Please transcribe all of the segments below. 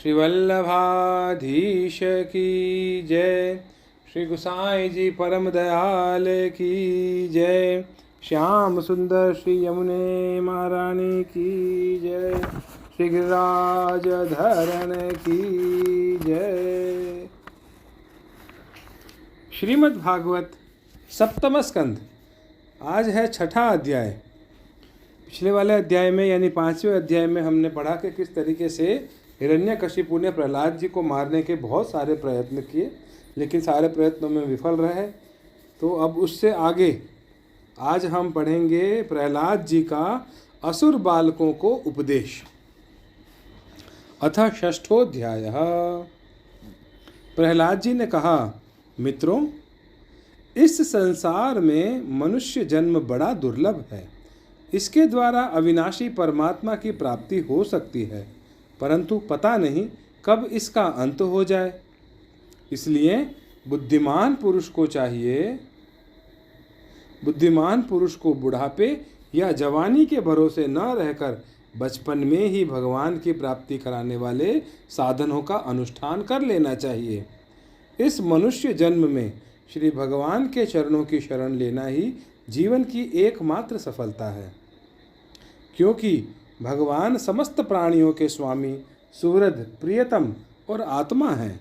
श्री वल्लभाधीश की जय। श्री गोसाई जी परम दयाल की जय। श्याम सुंदर श्री यमुने महारानी की जय। श्री गिरिराज धरण की जय। श्रीमद् भागवत सप्तम स्कंध। आज है छठा अध्याय। पिछले वाले अध्याय में यानी 5वें अध्याय में हमने पढ़ा कि किस तरीके से हिरण्यकशिपु ने प्रहलाद जी को मारने के बहुत सारे प्रयत्न किए, लेकिन सारे प्रयत्नों में विफल रहे। तो अब उससे आगे आज हम पढ़ेंगे प्रहलाद जी का असुर बालकों को उपदेश। अथ षष्ठोध्याय। प्रहलाद जी ने कहा, मित्रों, इस संसार में मनुष्य जन्म बड़ा दुर्लभ है। इसके द्वारा अविनाशी परमात्मा की प्राप्ति हो सकती है, परंतु पता नहीं कब इसका अंत हो जाए। इसलिए बुद्धिमान पुरुष को बुढ़ापे या जवानी के भरोसे न रहकर बचपन में ही भगवान की प्राप्ति कराने वाले साधनों का अनुष्ठान कर लेना चाहिए। इस मनुष्य जन्म में श्री भगवान के चरणों की शरण लेना ही जीवन की एकमात्र सफलता है, क्योंकि भगवान समस्त प्राणियों के स्वामी, सुहृद, प्रियतम और आत्मा हैं।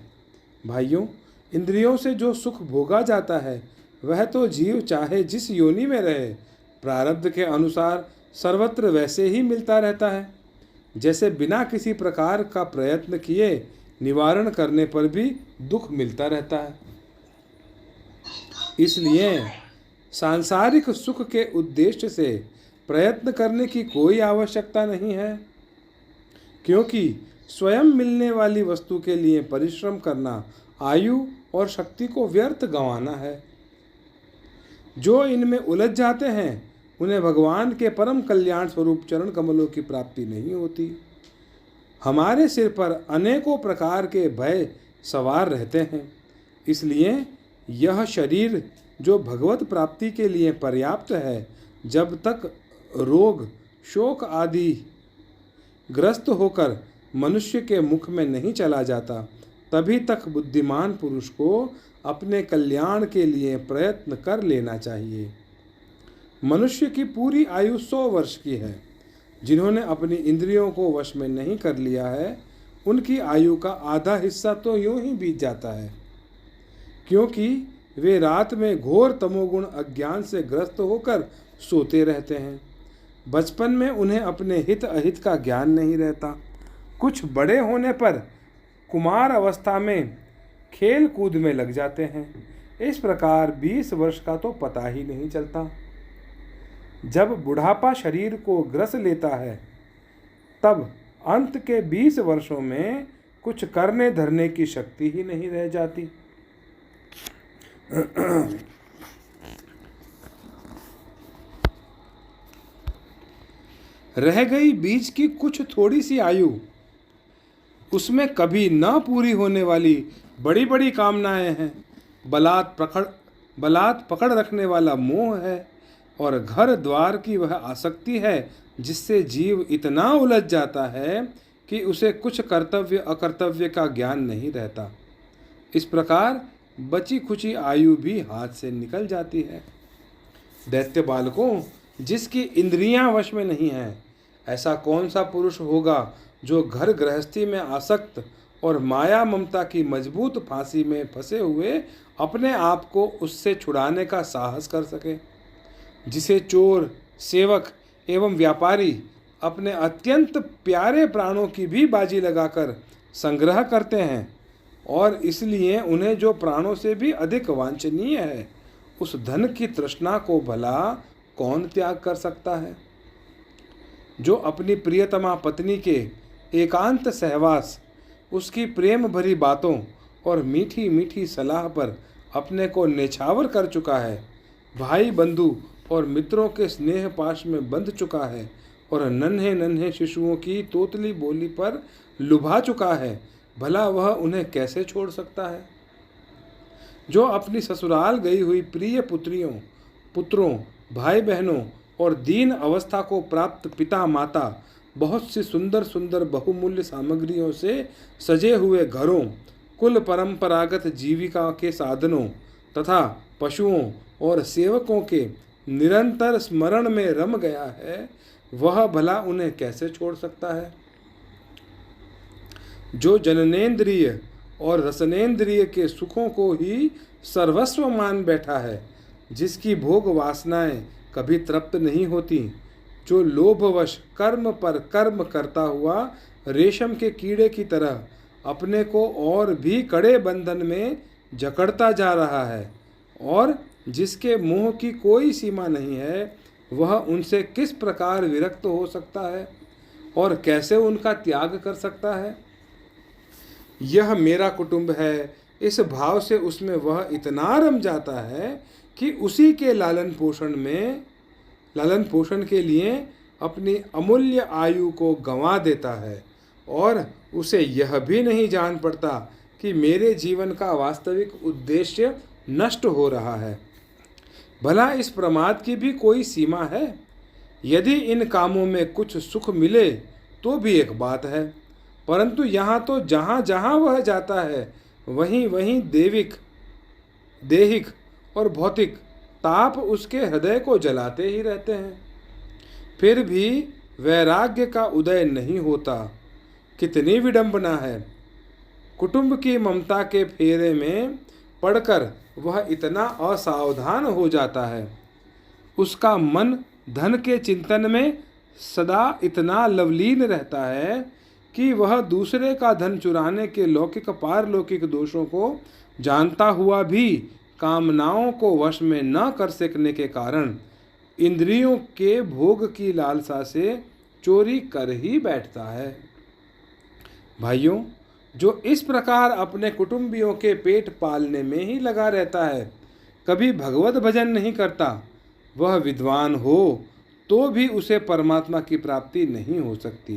भाइयों, इंद्रियों से जो सुख भोगा जाता है वह तो जीव चाहे जिस योनि में रहे प्रारब्ध के अनुसार सर्वत्र वैसे ही मिलता रहता है, जैसे बिना किसी प्रकार का प्रयत्न किए निवारण करने पर भी दुख मिलता रहता है। इसलिए सांसारिक सुख के उद्देश्य से प्रयत्न करने की कोई आवश्यकता नहीं है, क्योंकि स्वयं मिलने वाली वस्तु के लिए परिश्रम करना आयु और शक्ति को व्यर्थ गंवाना है। जो इनमें उलझ जाते हैं उन्हें भगवान के परम कल्याण स्वरूप चरण कमलों की प्राप्ति नहीं होती। हमारे सिर पर अनेकों प्रकार के भय सवार रहते हैं, इसलिए यह शरीर जो भगवत प्राप्ति के लिए पर्याप्त है, जब तक रोग, शोक आदि ग्रस्त होकर मनुष्य के मुख में नहीं चला जाता, तभी तक बुद्धिमान पुरुष को अपने कल्याण के लिए प्रयत्न कर लेना चाहिए। मनुष्य की पूरी आयु 100 वर्ष की है। जिन्होंने अपनी इंद्रियों को वश में नहीं कर लिया है, उनकी आयु का आधा हिस्सा तो यूं ही बीत जाता है, क्योंकि वे रात में घोर तमोगुण अज्ञान से ग्रस्त होकर सोते रहते हैं। बचपन में उन्हें अपने हित अहित का ज्ञान नहीं रहता। कुछ बड़े होने पर कुमार अवस्था में खेल कूद में लग जाते हैं। इस प्रकार 20 वर्ष का तो पता ही नहीं चलता। जब बुढ़ापा शरीर को ग्रस लेता है, तब अंत के 20 वर्षों में कुछ करने धरने की शक्ति ही नहीं रह जाती। रह गई बीच की कुछ थोड़ी सी आयु, उसमें कभी न पूरी होने वाली बड़ी बड़ी कामनाएं हैं। बलात् पकड़ रखने वाला मोह है, और घर द्वार की वह आसक्ति है जिससे जीव इतना उलझ जाता है कि उसे कुछ कर्तव्य अकर्तव्य का ज्ञान नहीं रहता। इस प्रकार बची खुची आयु भी हाथ से निकल जाती है। दैत्य बालकों, जिसकी इंद्रियां वश में नहीं हैं, ऐसा कौन सा पुरुष होगा जो घर गृहस्थी में आसक्त और माया ममता की मजबूत फांसी में फंसे हुए अपने आप को उससे छुड़ाने का साहस कर सके। जिसे चोर, सेवक एवं व्यापारी अपने अत्यंत प्यारे प्राणों की भी बाजी लगाकर संग्रह करते हैं, और इसलिए उन्हें जो प्राणों से भी अधिक वांछनीय है, उस धन की तृष्णा को भला कौन त्याग कर सकता है। जो अपनी प्रियतमा पत्नी के एकांत सहवास, उसकी प्रेम भरी बातों और मीठी मीठी सलाह पर अपने को नेछावर कर चुका है, भाई बंधु और मित्रों के स्नेह पाश में बंध चुका है, और नन्हे नन्हे शिशुओं की तोतली बोली पर लुभा चुका है, भला वह उन्हें कैसे छोड़ सकता है। जो अपनी ससुराल गई हुई प्रिय पुत्रियों, पुत्रों, भाई बहनों और दीन अवस्था को प्राप्त पिता माता, बहुत सी सुंदर सुंदर बहुमूल्य सामग्रियों से सजे हुए घरों, कुल परंपरागत जीविका के साधनों तथा पशुओं और सेवकों के निरंतर स्मरण में रम गया है, वह भला उन्हें कैसे छोड़ सकता है? जो जननेन्द्रिय और रसनेन्द्रिय के सुखों को ही सर्वस्व मान बैठा है, जिसकी भोग वासनाएं कभी तृप्त नहीं होती, जो लोभवश कर्म पर कर्म करता हुआ रेशम के कीड़े की तरह अपने को और भी कड़े बंधन में जकड़ता जा रहा है, और जिसके मोह की कोई सीमा नहीं है, वह उनसे किस प्रकार विरक्त हो सकता है और कैसे उनका त्याग कर सकता है? यह मेरा कुटुंब है, इस भाव से उसमें वह इतना रम जाता है कि उसी के लालन पोषण के लिए अपनी अमूल्य आयु को गंवा देता है, और उसे यह भी नहीं जान पड़ता कि मेरे जीवन का वास्तविक उद्देश्य नष्ट हो रहा है। भला इस प्रमाद की भी कोई सीमा है? यदि इन कामों में कुछ सुख मिले तो भी एक बात है, परंतु यहाँ तो जहाँ जहाँ वह जाता है वहीं वहीं देहिक और भौतिक ताप उसके हृदय को जलाते ही रहते हैं। फिर भी वैराग्य का उदय नहीं होता। कितनी विडंबना है! कुटुंब की ममता के फेरे में पड़कर वह इतना असावधान हो जाता है, उसका मन धन के चिंतन में सदा इतना लवलीन रहता है कि वह दूसरे का धन चुराने के लौकिक पारलौकिक दोषों को जानता हुआ भी कामनाओं को वश में न कर सकने के कारण इंद्रियों के भोग की लालसा से चोरी कर ही बैठता है। भाइयों, जो इस प्रकार अपने कुटुंबियों के पेट पालने में ही लगा रहता है, कभी भगवत भजन नहीं करता, वह विद्वान हो तो भी उसे परमात्मा की प्राप्ति नहीं हो सकती,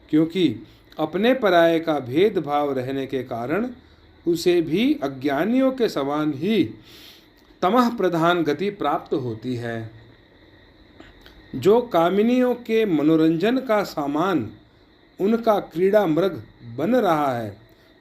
क्योंकि अपने पराये का भेदभाव रहने के कारण उसे भी अज्ञानियों के समान ही तमः प्रधान गति प्राप्त होती है। जो कामिनियों के मनोरंजन का सामान उनका क्रीड़ा मृग बन रहा है,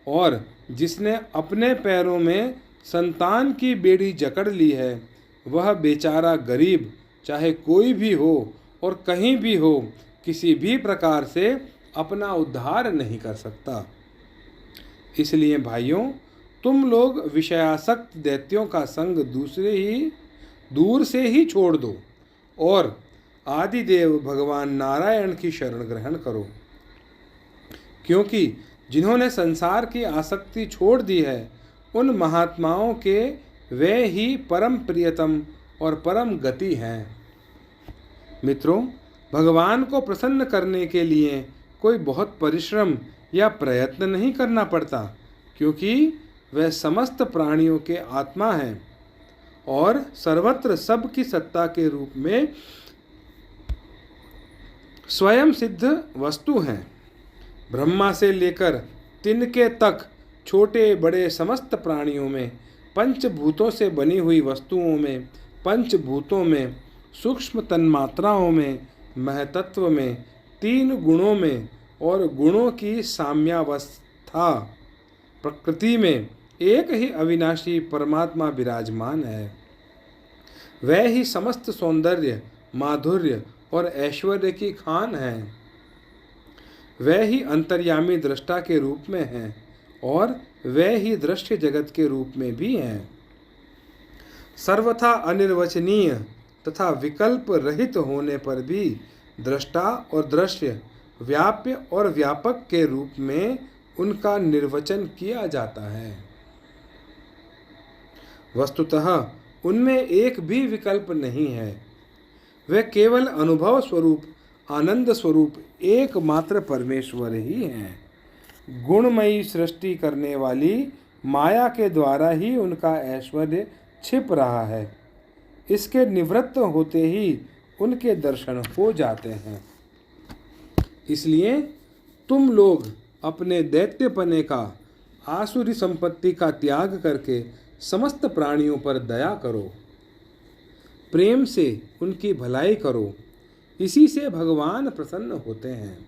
और जिसने अपने पैरों में संतान की बेड़ी जकड़ ली है, वह बेचारा गरीब चाहे कोई भी हो और कहीं भी हो, किसी भी प्रकार से अपना उद्धार नहीं कर सकता। इसलिए भाइयों, तुम लोग विषयासक्त दैत्यों का संग दूर से ही छोड़ दो और आदिदेव भगवान नारायण की शरण ग्रहण करो, क्योंकि जिन्होंने संसार की आसक्ति छोड़ दी है, उन महात्माओं के वे ही परम प्रियतम और परम गति हैं। मित्रों, भगवान को प्रसन्न करने के लिए कोई बहुत परिश्रम या प्रयत्न नहीं करना पड़ता, क्योंकि वह समस्त प्राणियों के आत्मा हैं और सर्वत्र सब की सत्ता के रूप में स्वयं सिद्ध वस्तु हैं। ब्रह्मा से लेकर तिनके तक छोटे बड़े समस्त प्राणियों में, पंचभूतों से बनी हुई वस्तुओं में, पंचभूतों में, सूक्ष्म तन्मात्राओं में, महतत्व में, तीन गुणों में और गुणों की साम्यावस्था प्रकृति में एक ही अविनाशी परमात्मा विराजमान है। वह ही समस्त सौंदर्य, माधुर्य और ऐश्वर्य की खान है। वह ही अंतर्यामी दृष्टा के रूप में है और वह ही दृश्य जगत के रूप में भी है। सर्वथा अनिर्वचनीय तथा विकल्प रहित होने पर भी दृष्टा और दृश्य, व्याप्य और व्यापक के रूप में उनका निर्वचन किया जाता है। वस्तुतः उनमें एक भी विकल्प नहीं है। वे केवल अनुभव स्वरूप, आनंद स्वरूप एकमात्र परमेश्वर ही हैं। गुणमयी सृष्टि करने वाली माया के द्वारा ही उनका ऐश्वर्य छिप रहा है। इसके निवृत्त होते ही उनके दर्शन हो जाते हैं। इसलिए तुम लोग अपने दैत्यपने का, आसुरी संपत्ति का त्याग करके समस्त प्राणियों पर दया करो, प्रेम से उनकी भलाई करो। इसी से भगवान प्रसन्न होते हैं।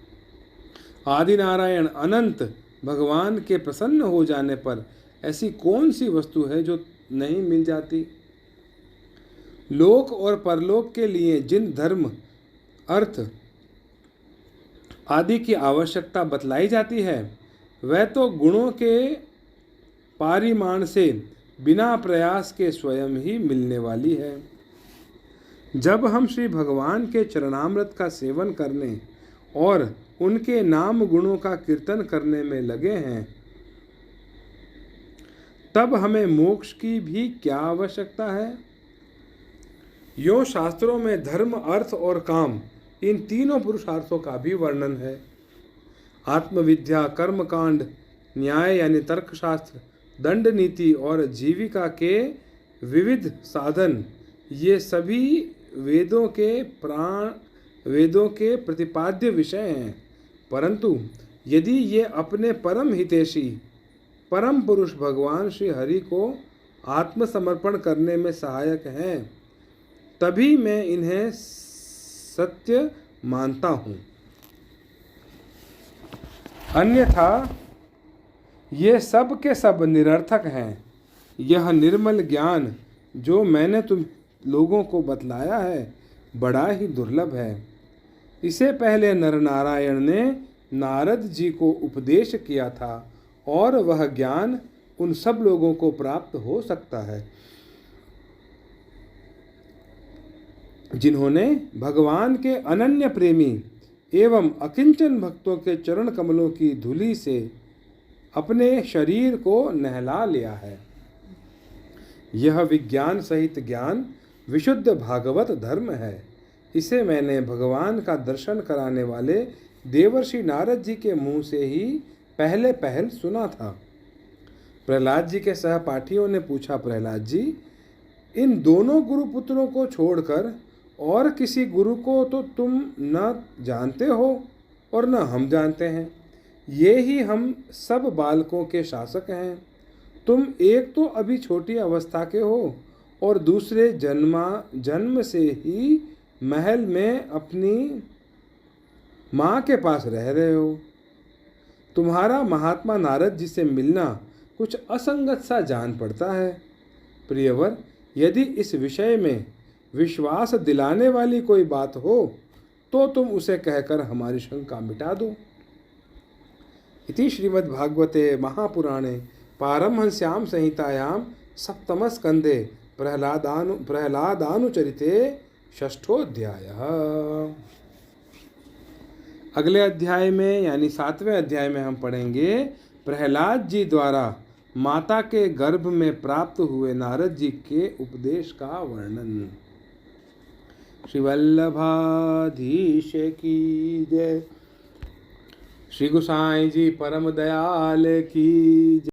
आदि नारायण अनंत भगवान के प्रसन्न हो जाने पर ऐसी कौन सी वस्तु है जो नहीं मिल जाती। लोक और परलोक के लिए जिन धर्म, अर्थ आदि की आवश्यकता बतलाई जाती है, वह तो गुणों के पारिमाण से बिना प्रयास के स्वयं ही मिलने वाली है। जब हम श्री भगवान के चरणामृत का सेवन करने और उनके नाम गुणों का कीर्तन करने में लगे हैं, तब हमें मोक्ष की भी क्या आवश्यकता है। यों शास्त्रों में धर्म, अर्थ और काम, इन तीनों पुरुषार्थों का भी वर्णन है। आत्मविद्या, कर्मकांड, न्याय यानी तर्कशास्त्र, दंड नीति और जीविका के विविध साधन, ये सभी वेदों के प्रतिपाद्य विषय हैं। परंतु यदि ये अपने परम हितैषी परम पुरुष भगवान श्री हरि को आत्मसमर्पण करने में सहायक हैं, तभी मैं इन्हें सत्य मानता हूँ। अन्यथा ये सब के सब निरर्थक हैं। यह निर्मल ज्ञान जो मैंने तुम लोगों को बतलाया है, बड़ा ही दुर्लभ है। इसे पहले नरनारायण ने नारद जी को उपदेश किया था और वह ज्ञान उन सब लोगों को प्राप्त हो सकता है जिन्होंने भगवान के अनन्य प्रेमी एवं अकिंचन भक्तों के चरण कमलों की धूलि से अपने शरीर को नहला लिया है। यह विज्ञान सहित ज्ञान विशुद्ध भागवत धर्म है। इसे मैंने भगवान का दर्शन कराने वाले देवर्षि नारद जी के मुंह से ही पहल सुना था। प्रहलाद जी के सहपाठियों ने पूछा, प्रहलाद जी, इन दोनों गुरुपुत्रों को छोड़कर और किसी गुरु को तो तुम न जानते हो और न हम जानते हैं। ये ही हम सब बालकों के शासक हैं। तुम एक तो अभी छोटी अवस्था के हो और दूसरे जन्म से ही महल में अपनी माँ के पास रह रहे हो। तुम्हारा महात्मा नारद जी से मिलना कुछ असंगत सा जान पड़ता है। प्रियवर, यदि इस विषय में विश्वास दिलाने वाली कोई बात हो तो तुम उसे कहकर हमारी शंका मिटा दो। इति श्रीमद्भागवते महापुराणे पारमहंस्यां संहितायां सप्तमस्कंधे प्रहलादानुचरिते षष्ठोऽध्यायः। अगले अध्याय में यानी 7वें अध्याय में हम पढ़ेंगे प्रहलाद जी द्वारा माता के गर्भ में प्राप्त हुए नारद जी के उपदेश का वर्णन। श्री वल्लभाधीश की जय। श्री गोसाई जी परम दयाल की जय।